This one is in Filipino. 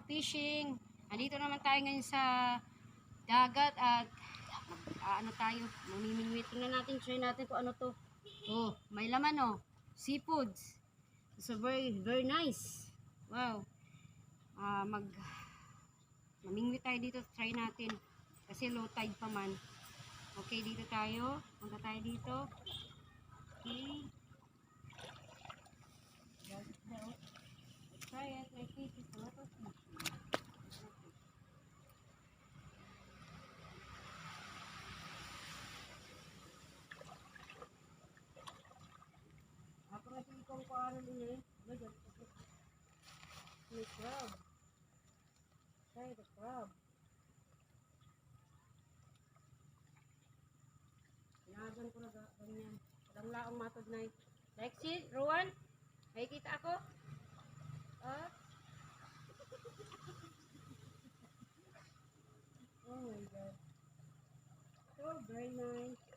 fishing. Andito naman tayo ngayon sa dagat at ano tayo, mamimingwit. Tingnan natin, try natin kung ano to. Oh, may laman oh. Seafoods. So very, very nice. Wow. Mamingwit tayo dito, try natin. Kasi low tide pa man. Okay, dito tayo. Punta tayo dito. Okay. Let's try it. My fish is a lot of fish. Ako kasi ikong kuaran din eh. May crab. Try the crab. Inagan ko na ganyan. Padang laong matod na eh. Lexi, Rowan, nakikita ako? Ah? Oh my God. So very nice.